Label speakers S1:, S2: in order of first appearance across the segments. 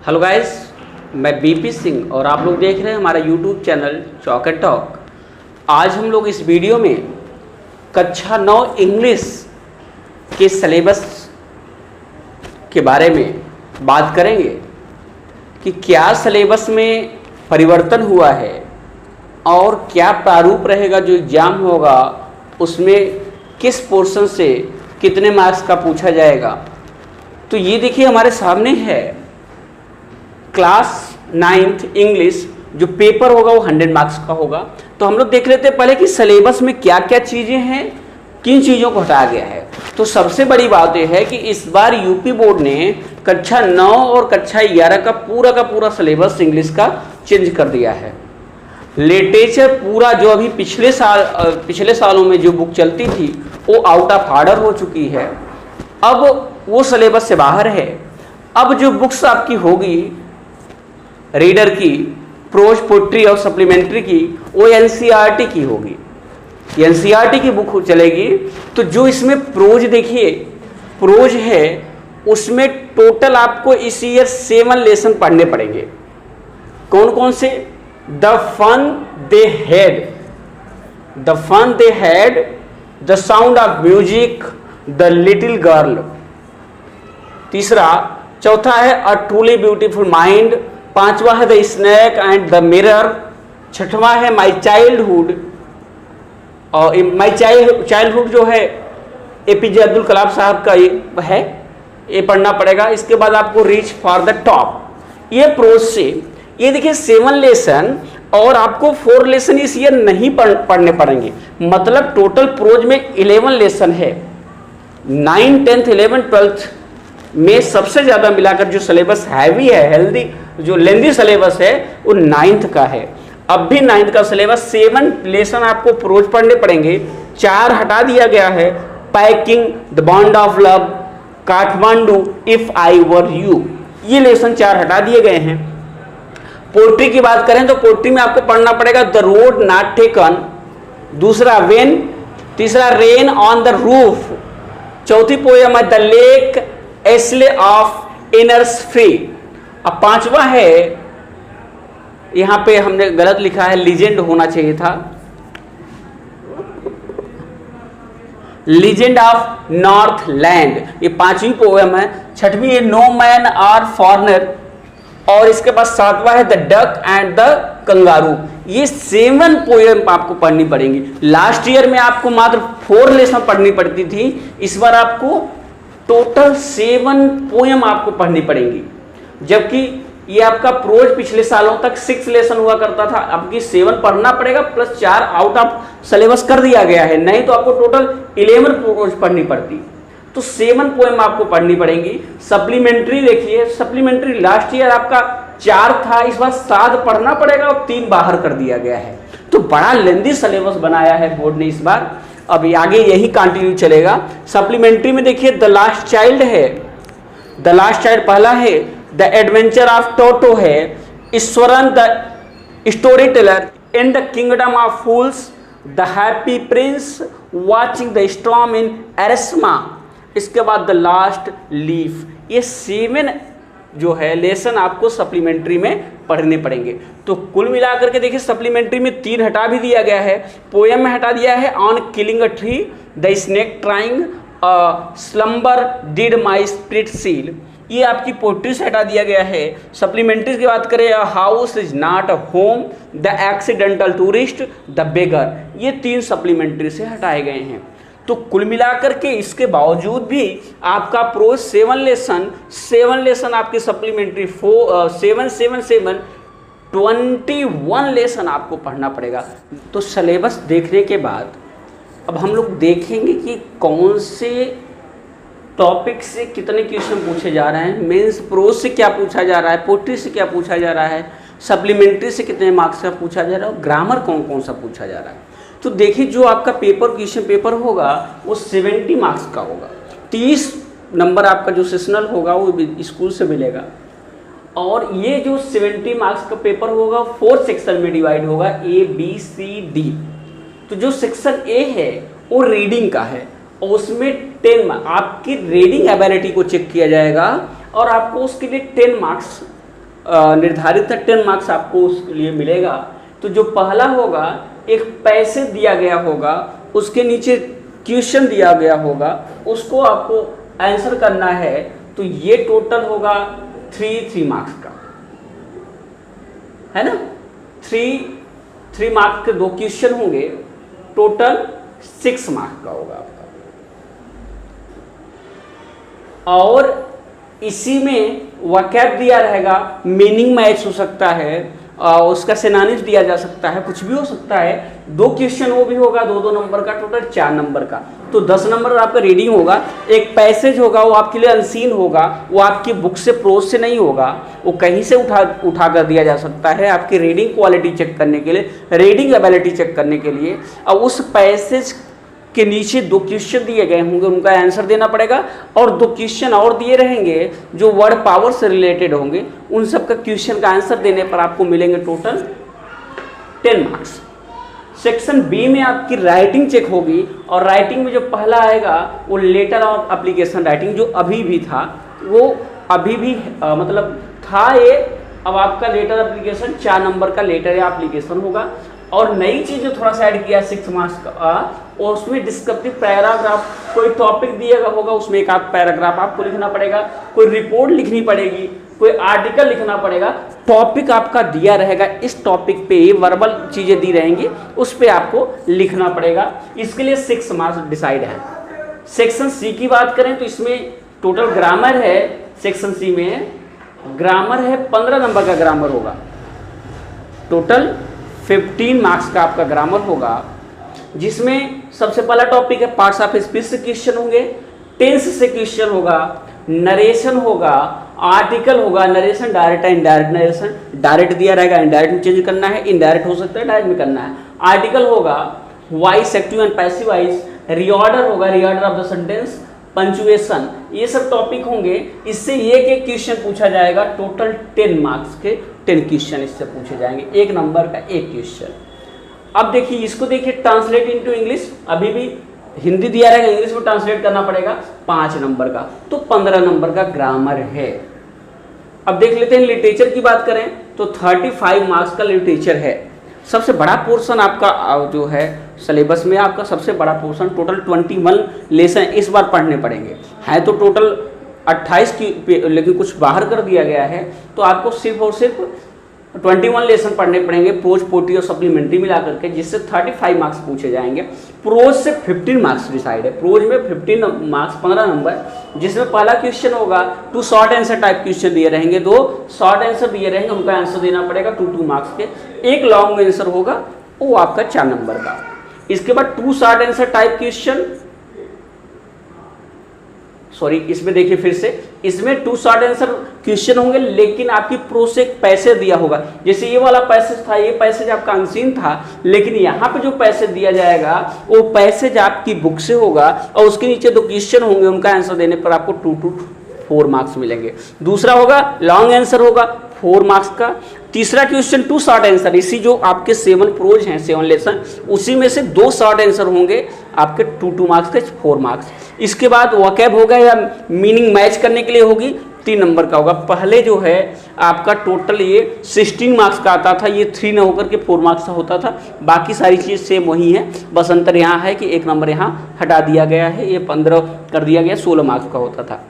S1: Hello guys, मैं BP Singh और आप लोग देख रहे हैं हमारा YouTube channel chalk and talk. आज हम लोग इस वीडियो में कक्षा 9 इंग्लिश के सिलेबस के बारे में बात करेंगे कि क्या सिलेबस में परिवर्तन हुआ है और क्या प्रारूप रहेगा जो एग्ज़ाम होगा उसमें किस पोर्शन से कितने मार्क्स का पूछा जाएगा। तो ये देखिए हमारे सामने है क्लास 9th इंग्लिश, जो पेपर होगा वो 100 मार्क्स का होगा। तो हम लोग देख लेते हैं पहले कि सिलेबस में क्या क्या चीज़ें हैं, किन चीज़ों को हटाया गया है। तो सबसे बड़ी बात यह है कि इस बार यूपी बोर्ड ने कक्षा 9 और कक्षा 11 का पूरा सिलेबस इंग्लिश का चेंज कर दिया है। लिटरेचर पूरा जो अभी पिछले सालों में जो बुक चलती थी वो आउट ऑफ ऑर्डर हो चुकी है, अब वो सिलेबस से बाहर है। अब जो बुक्स आपकी होगी रीडर की, प्रोज, पोट्री और सप्लीमेंट्री की, वो एनसीईआरटी की होगी, एनसीईआरटी की बुक चलेगी। तो जो इसमें प्रोज देखिए, प्रोज है उसमें टोटल आपको इस ईयर 7 लेसन पढ़ने पड़ेंगे। कौन कौन से? The fun they had, the sound of music, the little girl. तीसरा, चौथा है अ ट्रूली ब्यूटीफुल माइंड। पांचवा है the snake and the mirror. छठवां है माई चाइल्डहुड। और माई चाइल्डहुड जो है एपीजे अब्दुल कलाम साहब का ये है, ये पढ़ना पड़ेगा। इसके बाद आपको रीच फॉर द टॉप। ये प्रोज से ये देखिए 7 लेसन और आपको 4 लेसन इस ईयर नहीं पढ़ने पड़ेंगे। मतलब टोटल प्रोज में 11 लेसन है। 9, 10th, 11th, 12th में सबसे ज़्यादा मिलाकर जो सिलेबस हैवी है, हेल्दी जो लेंदी सिलेबस है वो 9th का है। अब भी 9th का सिलेबस 7 लेसन आपको प्रोज पढ़ने पड़ेंगे। 4 हटा दिया गया है, packing, the bond of love, Kathmandu, if I were you. ये लेसन 4 हटा दिए गए हैं। पोट्री की बात करें तो पोट्री में आपको पढ़ना पड़ेगा द रोड नॉट टेकन, दूसरा वेन, तीसरा रेन ऑन द रूफ, चौथी पोएम है the lake isle of Innisfree. अब पांचवा है, यहां पे हमने गलत लिखा है, लीजेंड होना चाहिए था, लीजेंड ऑफ नॉर्थ लैंड। ये 5वीं पोएम है। 6वीं है नो मैन आर फॉरनर। और इसके पास 7वां है the duck and the kangaroo. ये 7 पोएम आपको पढ़नी पड़ेंगी। लास्ट ईयर में आपको मात्र 4 लेसन पढ़नी पड़ती थी, इस बार आपको टोटल 7 पोएम आपको पढ़नी पड़ेंगी। जबकि ये आपका प्रोज पिछले सालों तक 6 लेसन हुआ करता था, अब की 7 पढ़ना पड़ेगा प्लस 4 आउट ऑफ सिलेबस कर दिया गया है। नहीं तो आपको टोटल 11 प्रोज पढ़नी पड़ती। तो 7 पोएम आपको पढ़नी पड़ेंगी। सप्लीमेंट्री देखिए, सप्लीमेंट्री लास्ट ईयर आपका 4 था, इस बार 7 पढ़ना पड़ेगा और 3 बाहर कर दिया गया है। तो बड़ा लेंदी सिलेबस बनाया है बोर्ड ने इस बार। अब आगे यही कंटिन्यू चलेगा। सप्लीमेंट्री में देखिए द लास्ट चाइल्ड है, द लास्ट चाइल्ड पहला है, द एडवेंचर ऑफ टोटो है, Iswaran the storyteller, in the kingdom of fools, the happy prince, watching the storm in Ersama. इसके बाद द लास्ट लीफ। ये 7 जो है लेसन आपको सप्लीमेंट्री में पढ़ने पड़ेंगे। तो कुल मिलाकर के देखिए सप्लीमेंट्री में 3 हटा भी दिया गया है। पोएम में हटा दिया है on killing a tree, the snake trying, slumber did my spirit seal. ये आपकी पोट्री से हटा दिया गया है। सप्लीमेंट्री की बात करें, a house is not a home, the accidental tourist, the beggar. ये 3 सप्लीमेंट्री से हटाए गए हैं। तो कुल मिलाकर के इसके बावजूद भी आपका प्रोज 7 लेसन आपके सप्लीमेंट्री 7 21 लेसन आपको पढ़ना पड़ेगा। तो सिलेबस देखने के बाद अब हम लोग देखेंगे कि कौन से टॉपिक से कितने क्वेश्चन पूछे जा रहे हैं। मेंस प्रोज से क्या पूछा जा रहा है, पोट्री से क्या पूछा जा रहा है, सप्लीमेंट्री से कितने मार्क्स का पूछा जा रहा है और ग्रामर कौन कौन सा पूछा जा रहा है। तो देखिए जो आपका क्वेश्चन पेपर होगा वो 70 मार्क्स का होगा। 30 नंबर आपका जो सेशनल होगा वो स्कूल से मिलेगा। और ये जो 70 मार्क्स का पेपर होगा 4 सेक्शन में डिवाइड होगा, A, B, C, D। तो जो सेक्शन A है वो रीडिंग का है और उसमें 10 मार्क्स आपकी रीडिंग एबिलिटी को चेक किया जाएगा और आपको उसके लिए 10 मार्क्स निर्धारित है 10 मार्क्स आपको उसके लिए मिलेगा। तो जो पहला होगा, एक पैसे दिया गया होगा, उसके नीचे क्वेश्चन दिया गया होगा, उसको आपको आंसर करना है। तो ये टोटल होगा 3 मार्क्स का, है ना। 3 मार्क्स के 2 क्वेश्चन होंगे, टोटल 6 मार्क्स का होगा आपका। और इसी में वोकैब दिया रहेगा, मीनिंग मैच हो सकता है, उसका सिनोनिम्स दिया जा सकता है, कुछ भी हो सकता है। 2 क्वेश्चन वो भी होगा 2-2 नंबर का, टोटल 4 नंबर का। तो 10 नंबर आपका रीडिंग होगा। एक पैसेज होगा, वो आपके लिए अनसीन होगा, वो आपकी बुक से प्रोज से नहीं होगा, वो कहीं से उठा कर दिया जा सकता है आपकी रीडिंग क्वालिटी चेक करने के लिए, रीडिंग एबिलिटी चेक करने के लिए। और उस पैसेज के नीचे 2 क्वेश्चन दिए गए होंगे, उनका आंसर देना पड़ेगा। और 2 क्वेश्चन और दिए रहेंगे जो वर्ड पावर से रिलेटेड होंगे, उन सब का क्वेश्चन का आंसर देने पर आपको मिलेंगे टोटल 10 मार्क्स। सेक्शन बी में आपकी राइटिंग चेक होगी, और राइटिंग में जो पहला आएगा वो लेटर ऑफ एप्लीकेशन राइटिंग, जो अभी भी था वो अभी भी मतलब था ये। अब आपका लेटर एप्लीकेशन 4 नंबर का लेटर या एप्लीकेशन होगा। और नई चीज जो थोड़ा सा ऐड किया 6 मार्क्स का, और उसमें डिस्क्रिप्टिव पैराग्राफ, कोई टॉपिक दिया होगा उसमें एक आध पैराग्राफ आपको लिखना पड़ेगा, कोई रिपोर्ट लिखनी पड़ेगी, कोई आर्टिकल लिखना पड़ेगा। टॉपिक आपका दिया रहेगा, इस टॉपिक पे वर्बल चीजें दी रहेंगी, उस पे आपको लिखना पड़ेगा। इसके लिए 6 मार्क्स डिसाइड है। सेक्शन सी की बात करें तो इसमें टोटल ग्रामर है, सेक्शन सी में ग्रामर है 15 नंबर का ग्रामर होगा। टोटल 15 मार्क्स का आपका ग्रामर होगा, जिसमें सबसे पहला टॉपिक है पार्ट्स ऑफ स्पीच से क्वेश्चन होंगे, टेंस से क्वेश्चन होगा, नरेशन होगा, आर्टिकल होगा, नरेशन डायरेक्ट है, इनडायरेक्ट नरेशन, डायरेक्ट दिया रहेगा, इनडायरेक्ट में चेंज करना है, इनडायरेक्ट हो सकता है, डायरेक्ट में करना है। आर्टिकल होगा, voice active and passive voice, reorder होगा, reorder of the sentence, punctuation, ये सब टॉपिक होंगे। इससे एक क्वेश्चन पूछा जाएगा। टोटल 10 मार्क्स के 10 क्वेश्चन इससे पूछे जाएंगे, 1 नंबर का 1 क्वेश्चन। अब देखिए इसको, देखिए ट्रांसलेट इनटू इंग्लिश, अभी भी हिंदी दिया रहेगा, इंग्लिश में ट्रांसलेट करना पड़ेगा 5 नंबर का, तो 15 नंबर का ग्रामर है। अब देख लेते हैं लिटरेचर की बात करें तो 35 मार्क्स का लिटरेचर है। सबसे बड़ा पोर्शन आपका जो है सिलेबस में, आपका सबसे बड़ा पोर्शन, टोटल 21 लेसन इस बार पढ़ने पड़ेंगे। है तो टोटल 28 की, लेकिन कुछ बाहर कर दिया गया है, तो आपको सिर्फ और सिर्फ 21 लेसन पढ़ने पड़ेंगे, प्रोज, पोट्री और सप्लीमेंट्री मिला करके, जिससे 35 मार्क्स पूछे जाएंगे। प्रोज से 15 मार्क्स डिसाइड है। प्रोज में 15 मार्क्स, 15 नंबर, जिसमें पहला क्वेश्चन होगा 2 शॉर्ट आंसर टाइप क्वेश्चन दिए रहेंगे, 2 शॉर्ट आंसर दिए रहेंगे, उनका आंसर देना पड़ेगा 2 मार्क्स के। एक लॉन्ग आंसर होगा, वो आपका 4 नंबर का। इसके बाद 2 short answer type question, sorry इसमें देखिए फिर से, इसमें 2 शॉर्ट आंसर क्वेश्चन होंगे, लेकिन आपकी प्रोज से पैसे दिया होगा। जैसे ये वाला पैसेज था, ये पैसेज आपका अनसीन था, लेकिन यहाँ पे जो पैसे दिया जाएगा वो पैसेज आपकी बुक से होगा, और उसके नीचे 2 क्वेश्चन होंगे, उनका आंसर देने पर आपको 2 4 मार्क्स मिलेंगे। दूसरा होगा लॉन्ग आंसर होगा 4 मार्क्स का। तीसरा क्वेश्चन 2 शॉर्ट आंसर, इसी जो आपके 7 प्रोज हैं, 7 लेसन, उसी में से 2 शॉर्ट आंसर होंगे आपके 2 मार्क्स के, 4 मार्क्स। इसके बाद वोकैब होगा या मीनिंग मैच करने के लिए होगी, 3 नंबर का होगा। पहले जो है आपका टोटल ये 16 मार्क्स का आता था, ये 3 न होकर के 4 मार्क्स का होता था। बाकी सारी चीज़ सेम वही है, बस अंतर यहाँ है कि 1 नंबर यहाँ हटा दिया गया है, ये 15 कर दिया गया, 16 मार्क्स का होता था।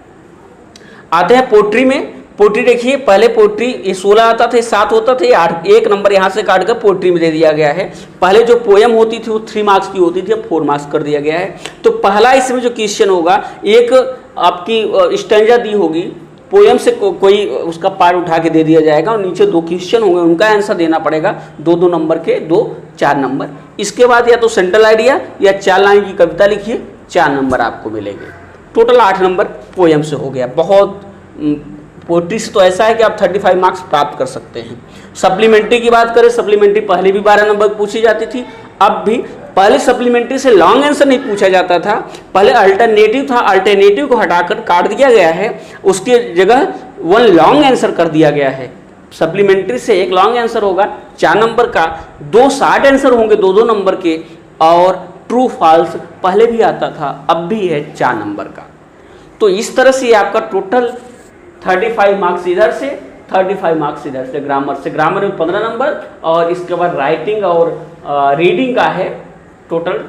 S1: आते हैं पोट्री में। पोट्री देखिए, पहले पोट्री ये 16 आता था, 7 होता था, ये 8, 1 नंबर यहाँ से काट कर पोट्री में दे दिया गया है। पहले जो पोयम होती थी वो 3 मार्क्स की होती थी, अब 4 मार्क्स कर दिया गया है। तो पहला इसमें जो क्वेश्चन होगा, एक आपकी स्टैंजा दी होगी, पोयम से कोई उसका पार्ट उठा के दे दिया जाएगा, और नीचे 2 क्वेश्चन होंगे, उनका आंसर देना पड़ेगा, 2 नंबर के, 2 4 नंबर। इसके बाद या तो सेंट्रल आइडिया या 4 लाइन की कविता लिखिए, 4 नंबर आपको मिलेंगे। टोटल 8 नंबर पोयम से हो गया। बहुत पोट्री से तो ऐसा है कि आप 35 मार्क्स प्राप्त कर सकते हैं। सप्लीमेंट्री की बात करें, सप्लीमेंट्री पहले भी 12 नंबर पूछी जाती थी, अब भी। पहले सप्लीमेंट्री से लॉन्ग आंसर नहीं पूछा जाता था, पहले अल्टरनेटिव था, अल्टरनेटिव को हटाकर काट दिया गया है, उसके जगह 1 लॉन्ग आंसर कर दिया गया है। सप्लीमेंट्री से 1 लॉन्ग आंसर होगा 4 नंबर का, 2 शॉर्ट आंसर होंगे 2 नंबर के, और ट्रू फॉल्स पहले भी आता था, अब भी है 4 नंबर का। तो इस तरह से आपका टोटल 35 मार्क्स इधर से 35 मार्क्स इधर से ग्रामर में 15 नंबर, और इसके बाद राइटिंग और रीडिंग का है टोटल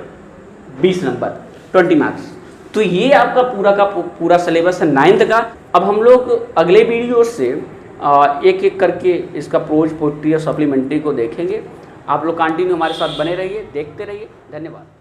S1: 20 नंबर, 20 मार्क्स। तो ये आपका पूरा का पूरा सिलेबस है 9th का। अब हम लोग अगले वीडियो से एक एक करके इसका प्रोज, पोट्री और सप्लीमेंट्री को देखेंगे। आप लोग कंटिन्यू हमारे साथ बने रहिए, देखते रहिए। धन्यवाद।